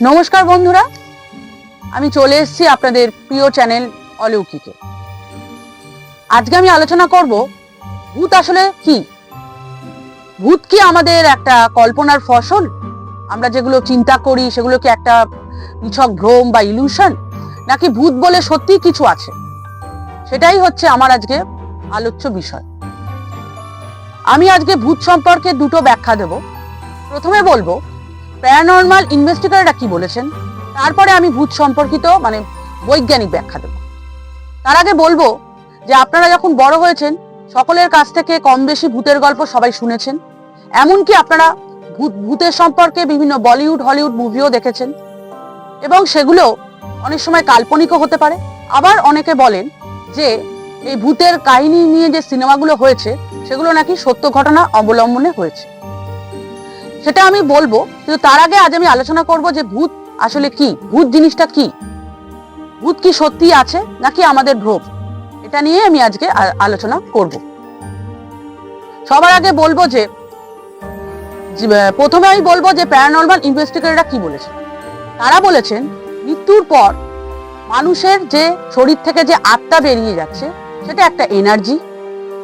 নমস্কার বন্ধুরা, আমি চলে এসেছি আপনাদের প্রিয় চ্যানেল অলৌকিকে। আজকে আমি আলোচনা করব ভূত আসলে কি। ভূত কি আমাদের একটা কল্পনার ফসল? আমরা যেগুলো চিন্তা করি সেগুলো কি একটা নিছক ভ্রম বা ইলিউশন, নাকি ভূত বলে সত্যি কিছু আছে? সেটাই হচ্ছে আমার আজকে আলোচ্য বিষয়। আমি আজকে ভূত সম্পর্কে দুটো ব্যাখ্যা দেব। প্রথমে বলবো প্যারানর্মাল ইনভেস্টিগেটররা কি বলেছেন, তারপরে আমি ভূত সম্পর্কিত বৈজ্ঞানিক ব্যাখ্যা দেব। তার আগে বলবো যে আপনারা যখন বড় হয়েছেন সকলের কাছ থেকে কম বেশি ভূতের গল্প সবাই শুনেছেন, এমনকি আপনারা ভূতের সম্পর্কে বিভিন্ন বলিউড হলিউড মুভিও দেখেছেন, এবং সেগুলো অনেক সময় কাল্পনিকও হতে পারে। আবার অনেকে বলেন যে এই ভূতের কাহিনী নিয়ে যে সিনেমাগুলো হয়েছে সেগুলো নাকি সত্য ঘটনা অবলম্বনে হয়েছে। সেটা আমি বলবো, কিন্তু তার আগে আজ আমি আলোচনা করব যে ভূত আসলে কি, ভূত জিনিসটা কি, ভূত কি সত্যি আছে নাকি আমাদের ভ্রম, এটা নিয়ে আমি আজকে আলোচনা করব। সবার আগে বলবো যে প্রথমে আমি বলবো যে প্যারানর্মাল ইনভেস্টিগেটররা কি বলেছেন। তারা বলেছেন মৃত্যুর পর মানুষের যে শরীর থেকে যে আত্মা বেরিয়ে যাচ্ছে সেটা একটা এনার্জি,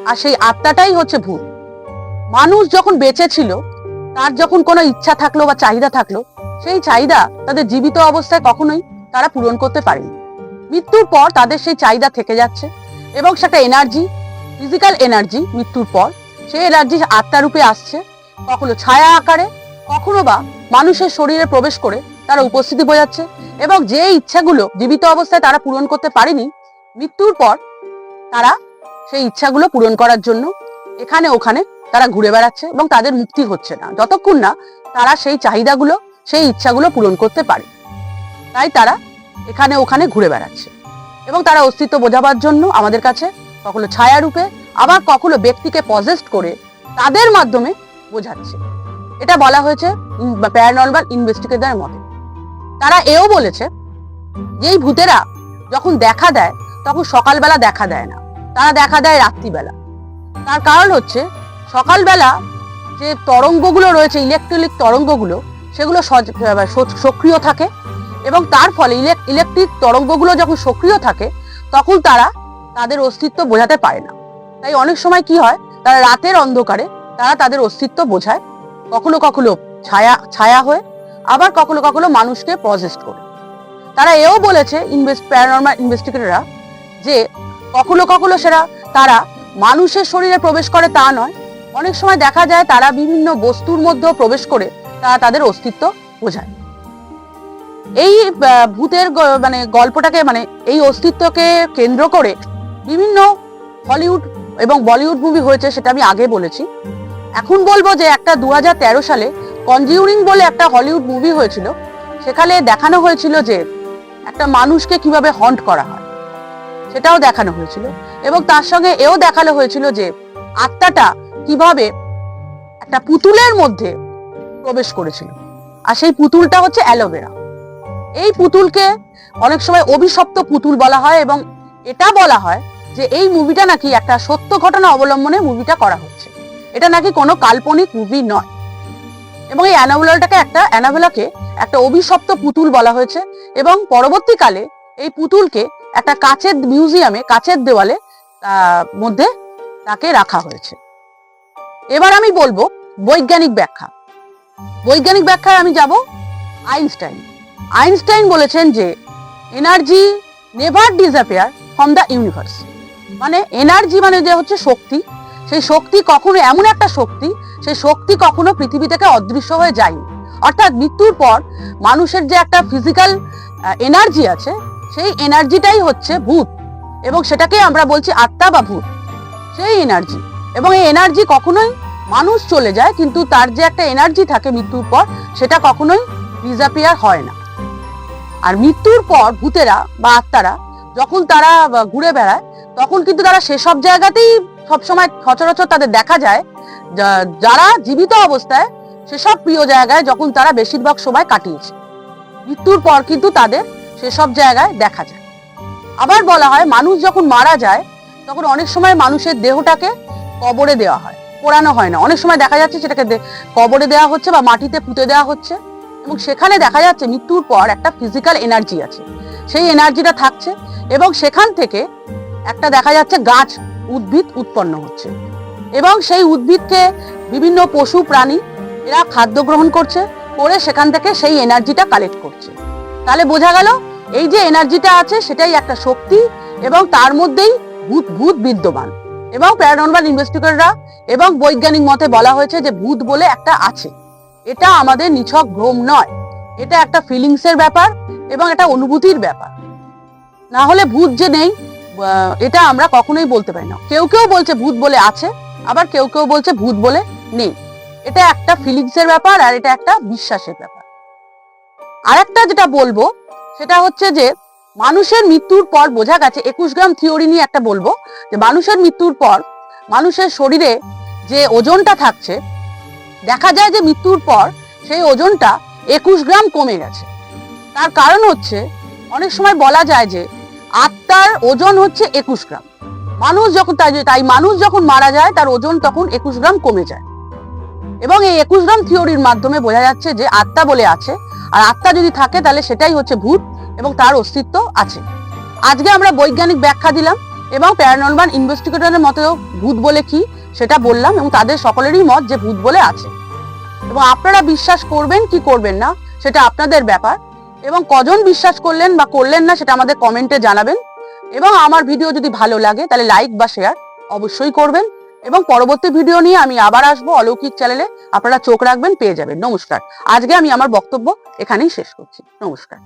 আর সেই আত্মাটাই হচ্ছে ভূত। মানুষ যখন বেঁচে ছিল তার যখন কোনো ইচ্ছা থাকলো বা চাহিদা থাকলো, সেই চাহিদা তাদের জীবিত অবস্থায় কখনোই তারা পূরণ করতে পারেনি। মৃত্যুর পর তাদের সেই চাহিদা থেকে যাচ্ছে, এবং সেটা এনার্জি, ফিজিক্যাল এনার্জি। মৃত্যুর পর সেই এনার্জি আত্মারূপে আসছে, কখনো ছায়া আকারে, কখনো বা মানুষের শরীরে প্রবেশ করে তারা উপস্থিতি বোঝাচ্ছে, এবং যে ইচ্ছাগুলো জীবিত অবস্থায় তারা পূরণ করতে পারেনি, মৃত্যুর পর তারা সেই ইচ্ছাগুলো পূরণ করার জন্য এখানে ওখানে তারা ঘুরে বেড়াচ্ছে, এবং তাদের মুক্তি হচ্ছে না যতক্ষণ না তারা সেই চাহিদাগুলো, সেই ইচ্ছাগুলো পূরণ করতে পারে। তাই তারা এখানে ওখানে ঘুরে বেড়াচ্ছে, এবং তারা অস্তিত্ব বোঝাবার জন্য আমাদের কাছে কখনো ছায়া রূপে, আবার কখনো ব্যক্তিকে পজেস্ট করে তাদের মাধ্যমে বোঝাচ্ছে। এটা বলা হয়েছে প্যারানর্মাল ইনভেস্টিগেটরদের মতে। তারা এও বলেছে যে এই ভূতেরা যখন দেখা দেয় তখন সকালবেলা দেখা দেয় না, তারা দেখা দেয় রাত্রিবেলা। তার কারণ হচ্ছে সকালবেলা যে তরঙ্গগুলো রয়েছে, ইলেকট্রিক তরঙ্গগুলো, সেগুলো সক্রিয় থাকে, এবং তার ফলে ইলেকট্রিক তরঙ্গগুলো যখন সক্রিয় থাকে তখন তারা তাদের অস্তিত্ব বোঝাতে পারে না। তাই অনেক সময় কি হয়, তারা রাতের অন্ধকারে তারা তাদের অস্তিত্ব বোঝায়, কখনো কখনো ছায়া হয়ে, আবার কখনো কখনো মানুষকে পজেস্ট করে। তারা এও বলেছে প্যারানর্মাল ইনভেস্টিগেটররা যে কখনো কখনো তারা মানুষের শরীরে প্রবেশ করে তা নয়, অনেক সময় দেখা যায় তারা বিভিন্ন বস্তুর মধ্যে প্রবেশ করে তারা তাদের অস্তিত্ব বোঝায়। এই ভূতের গল্পটাকে এই অস্তিত্বকে কেন্দ্র করে বিভিন্ন হলিউড এবং বলিউড মুভি হয়েছে, সেটা আমি আগে বলেছি। এখন বলবো যে একটা 2013 সালে কনজিউরিং বলে একটা হলিউড মুভি হয়েছিল, সেখানে দেখানো হয়েছিল যে একটা মানুষকে কিভাবে হন্ট করা হয়, সেটাও দেখানো হয়েছিল, এবং তার সঙ্গে এও দেখানো হয়েছিল যে আত্মাটা কিভাবে একটা পুতুলের মধ্যে প্রবেশ করেছিল, আর সেই পুতুলটা হচ্ছে অ্যালোভেরা। এই পুতুলকে অনেক সময় অভিশপ্ত পুতুল বলা হয়, এবং এটা বলা হয় যে এই মুভিটা নাকি একটা সত্য ঘটনা অবলম্বনে মুভিটা করা হচ্ছে, এটা নাকি কোনো কাল্পনিক মুভি নয়। এবং এই অ্যানাবেলাকে একটা অভিশপ্ত পুতুল বলা হয়েছে, এবং পরবর্তীকালে এই পুতুলকে একটা কাচের মিউজিয়ামে, কাচের দেওয়ালে মধ্যে তাকে রাখা হয়েছে। এবার আমি বলবো বৈজ্ঞানিক ব্যাখ্যা। বৈজ্ঞানিক ব্যাখ্যায় আমি যাব আইনস্টাইন বলেছেন যে energy never disappear from the universe. Energy যে হচ্ছে শক্তি, সেই শক্তি কখনো এমন একটা শক্তি, সেই শক্তি কখনো পৃথিবী থেকে অদৃশ্য হয়ে যায়নি। অর্থাৎ মৃত্যুর পর মানুষের যে একটা ফিজিক্যাল এনার্জি আছে, সেই এনার্জিটাই হচ্ছে ভূত, এবং সেটাকে আমরা বলছি আত্মা বা ভূত, সেই এনার্জি। এবং এই এনার্জি কখনোই মানুষ চলে যায়, কিন্তু তার যে একটা এনার্জি থাকে মৃত্যুর পর, সেটা কখনোই ডিসঅ্যাপিয়ার হয় না। আর মৃত্যুর পর ভূতেরা বা আত্মারা যখন তারা ঘুরে বেড়ায়, তখন কিন্তু তারা সেসব জায়গাতেই সবসময় সচরাচর তাদের দেখা যায়, যারা জীবিত অবস্থায় সেসব প্রিয় জায়গায় যখন তারা বেশিরভাগ সময় কাটিয়েছে, মৃত্যুর পর কিন্তু তাদের সেসব জায়গায় দেখা যায়। আবার বলা হয় মানুষ যখন মারা যায় তখন অনেক সময় মানুষের দেহটাকে কবরে দেওয়া হয়, পোড়ানো হয় না। অনেক সময় দেখা যাচ্ছে সেটাকে কবরে দেওয়া হচ্ছে বা মাটিতে পুঁতে দেওয়া হচ্ছে, এবং সেখানে দেখা যাচ্ছে মৃত্যুর পর একটা ফিজিক্যাল এনার্জি আছে, সেই এনার্জিটা থাকছে এবং সেখান থেকে একটা দেখা যাচ্ছে গাছ উদ্ভিদ উৎপন্ন হচ্ছে এবং সেই উদ্ভিদকে বিভিন্ন পশু প্রাণী এরা খাদ্য গ্রহণ করছে, করে সেখান থেকে সেই এনার্জিটা কালেক্ট করছে। তাহলে বোঝা গেল এই যে এনার্জিটা আছে সেটাই একটা শক্তি এবং তার মধ্যেই ভূত ভূত বিদ্যমান। এবং প্যারানর্মাল ইনভেস্টিগেটররা এবং বৈজ্ঞানিক মতে বলা হয়েছে যে ভূত বলে একটা আছে, এটা আমাদের নিছক ভ্রম নয়, এটা একটা ফিলিংসের ব্যাপার এবং এটা অনুভূতির ব্যাপার। না হলে ভূত যে নেই এটা আমরা কখনোই বলতে পারি না। কেউ কেউ বলছে ভূত বলে আছে, আবার কেউ কেউ বলছে ভূত বলে নেই। এটা একটা ফিলিংসের ব্যাপার আর এটা একটা বিশ্বাসের ব্যাপার। আরেকটা যেটা বলবো সেটা হচ্ছে যে মানুষের মৃত্যুর পর বোঝা গেছে 21 গ্রাম থিওরি নিয়ে একটা বলবো, যে মানুষের মৃত্যুর পর মানুষের শরীরে যে ওজনটা থাকছে দেখা যায় যে মৃত্যুর পর সেই ওজনটা 21 গ্রাম কমে গেছে। তার কারণ হচ্ছে অনেক সময় বলা যায় যে আত্মার ওজন হচ্ছে 21 গ্রাম, মানুষ যখন তাই মানুষ যখন মারা যায় তার ওজন তখন 21 গ্রাম কমে যায়। এবং এই 21 গ্রাম থিওরির মাধ্যমে বোঝা যাচ্ছে যে আত্মা বলে আছে, আর আত্মা যদি থাকে তাহলে সেটাই হচ্ছে ভূত এবং তার অস্তিত্ব আছে। আজকে আমরা বৈজ্ঞানিক ব্যাখ্যা দিলাম এবং প্যারানর্মাল ইনভেস্টিগেটরের মতেও ভূত বলে কি সেটা বললাম, এবং তাদের সকলেরই মত যে ভূত বলে আছে। এবং আপনারা বিশ্বাস করবেন কি করবেন না সেটা আপনাদের ব্যাপার, এবং কজন বিশ্বাস করলেন বা করলেন না সেটা আমাদের কমেন্টে জানাবেন। এবং আমার ভিডিও যদি ভালো লাগে তাহলে লাইক বা শেয়ার অবশ্যই করবেন। এবং পরবর্তী ভিডিও নিয়ে আমি আবার আসবো অলৌকিক চ্যানেলে, আপনারা চোখ রাখবেন, পেয়ে যাবেন। নমস্কার। আজকে আমি আমার বক্তব্য এখানেই শেষ করছি। নমস্কার।